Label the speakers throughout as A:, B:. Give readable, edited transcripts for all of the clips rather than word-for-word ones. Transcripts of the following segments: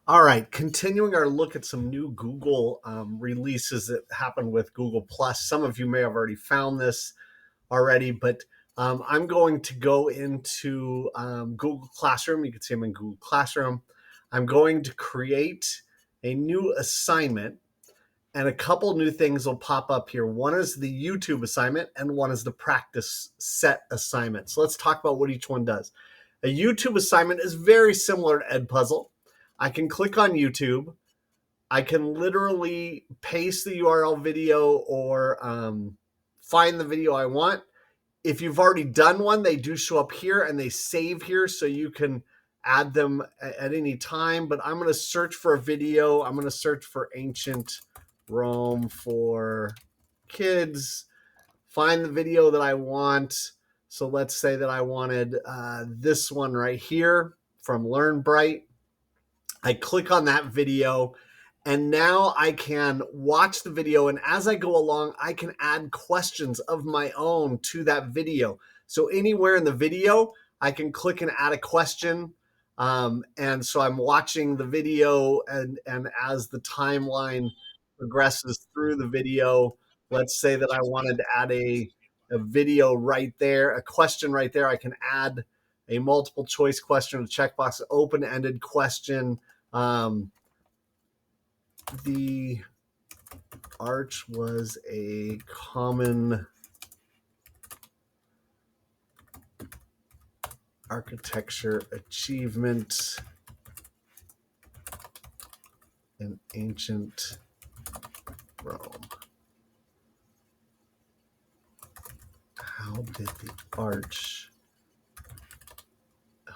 A: All right, continuing our look at some new Google releases that happened with Google Plus. Some of you may have already found this already, but I'm going to go into Google Classroom. You can see I'm in Google Classroom. I'm going to create a new assignment, and a couple new things will pop up here. One is the YouTube assignment, and one is the practice set assignment. So let's talk about what each one does. A YouTube assignment is very similar to Edpuzzle. I can click on YouTube. I can literally paste the URL video or find the video I want. If you've already done one, they do show up here and they save here, so you can add them at any time. But I'm going to search for a video. I'm going to search for ancient Rome for kids, find the video that I want. So let's say that I wanted this one right here from Learn Bright. I click on that video, and now I can watch the video, and as I go along, I can add questions of my own to that video. So anywhere in the video, I can click and add a question. And so I'm watching the video, and as the timeline progresses through the video, let's say that I wanted to add a video right there, a question right there, I can add a multiple choice question, a checkbox, open-ended question. The arch was a common architecture achievement in ancient Rome. How did the arch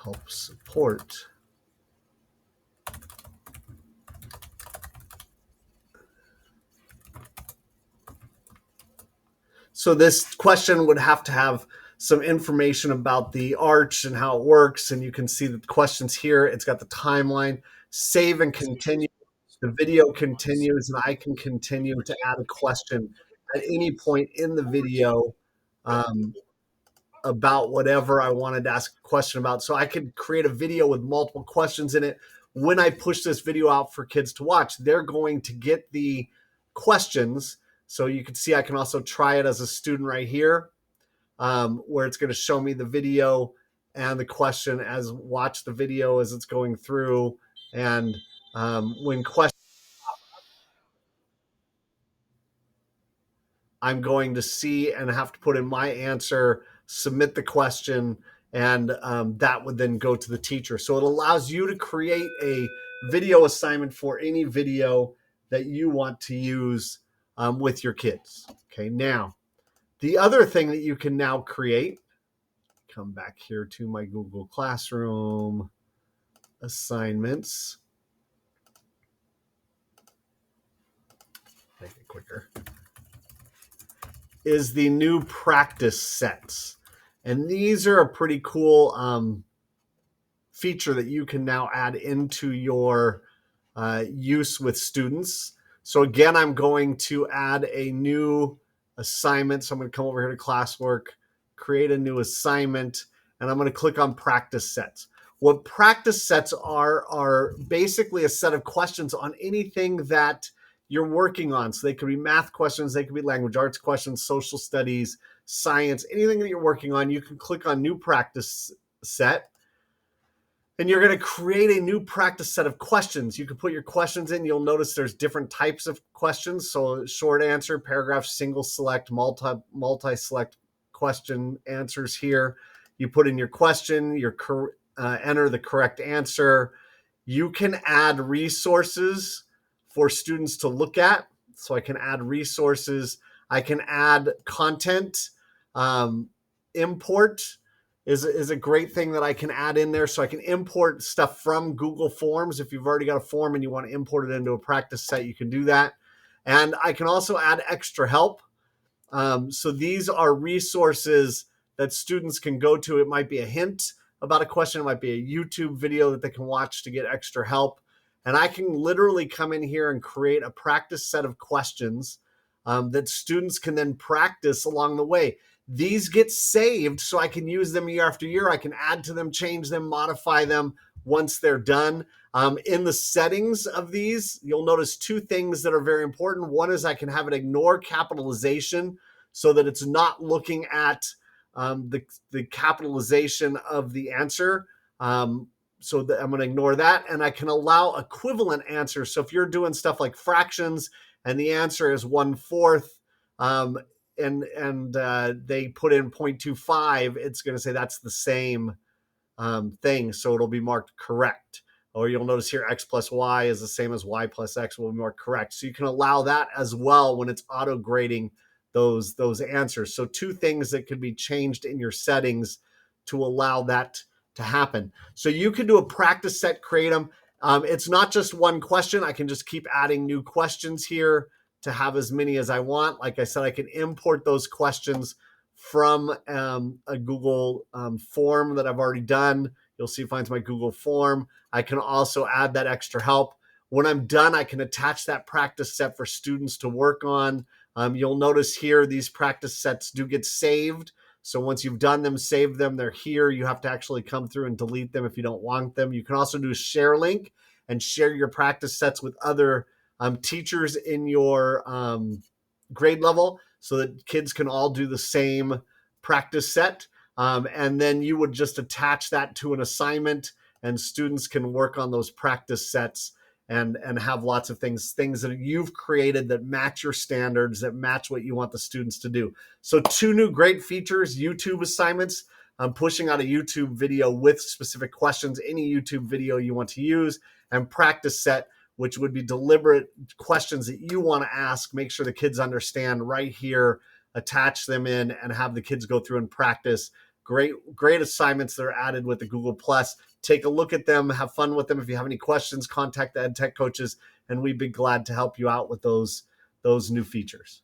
A: help support So this question would have to have some information about the arch and how it works. And you can see the questions here. It's got the timeline, save and continue. The video continues, and I can continue to add a question at any point in the video about whatever I wanted to ask a question about. So I could create a video with multiple questions in it. When I push this video out for kids to watch, they're going to get the questions. So you can see I can also try it as a student right here, where it's going to show me the video and the question as watch the video as it's going through. And when questions, I'm going to see and have to put in my answer, submit the question, and that would then go to the teacher. So it allows you to create a video assignment for any video that you want to use with your kids. Okay, now, the other thing that you can now create, come back here to my Google Classroom assignments. Make it quicker. Is the new practice sets. And these are a pretty cool feature that you can now add into your use with students. So again, I'm going to add a new assignment. So I'm going to come over here to classwork, create a new assignment, and I'm going to click on practice sets. What practice sets are basically a set of questions on anything that you're working on. So they could be math questions, they could be language arts questions, social studies, science, anything that you're working on. You can click on new practice set, and you're going to create a new practice set of questions. You can put your questions in. You'll notice there's different types of questions. So short answer, paragraph, single select, multi-select question answers here. You put in your question, enter the correct answer. You can add resources for students to look at. So I can add resources. I can add content. Import is a great thing that I can add in there. So I can import stuff from Google Forms. If you've already got a form and you want to import it into a practice set, you can do that. And I can also add extra help. So these are resources that students can go to. It might be a hint about a question. It might be a YouTube video that they can watch to get extra help. And I can literally come in here and create a practice set of questions that students can then practice along the way. These get saved so I can use them year after year. I can add to them, change them, modify them once they're done. In the settings of these, you'll notice two things that are very important. One is I can have it ignore capitalization so that it's not looking at the capitalization of the answer. So that I'm going to ignore that, and I can allow equivalent answers. So if you're doing stuff like fractions and the answer is 1/4, and they put in 0.25, it's going to say that's the same thing, so it'll be marked correct. Or you'll notice here x plus y is the same as y plus x will be marked correct. So you can allow that as well when it's auto grading those answers. So two things that could be changed in your settings to allow that to happen. So you can do a practice set, create them. It's not just one question. I can just keep adding new questions here to have as many as I want. Like I said, I can import those questions from a Google form that I've already done. You'll see it finds my Google form. I can also add that extra help. When I'm done, I can attach that practice set for students to work on. You'll notice here these practice sets do get saved. So once you've done them, save them, they're here. You have to actually come through and delete them if you don't want them. You can also do a share link and share your practice sets with other teachers in your grade level so that kids can all do the same practice set. And then you would just attach that to an assignment and students can work on those practice sets and have lots of things that you've created that match your standards, that match what you want the students to do. So two new great features: YouTube assignments. I'm pushing out a YouTube video with specific questions, any YouTube video you want to use, and practice set, which would be deliberate questions that you want to ask, make sure the kids understand right here, attach them in, and have the kids go through and practice. Great assignments that are added with the Google+. Take a look at them, have fun with them. If you have any questions, contact the ed tech coaches, and we'd be glad to help you out with those new features.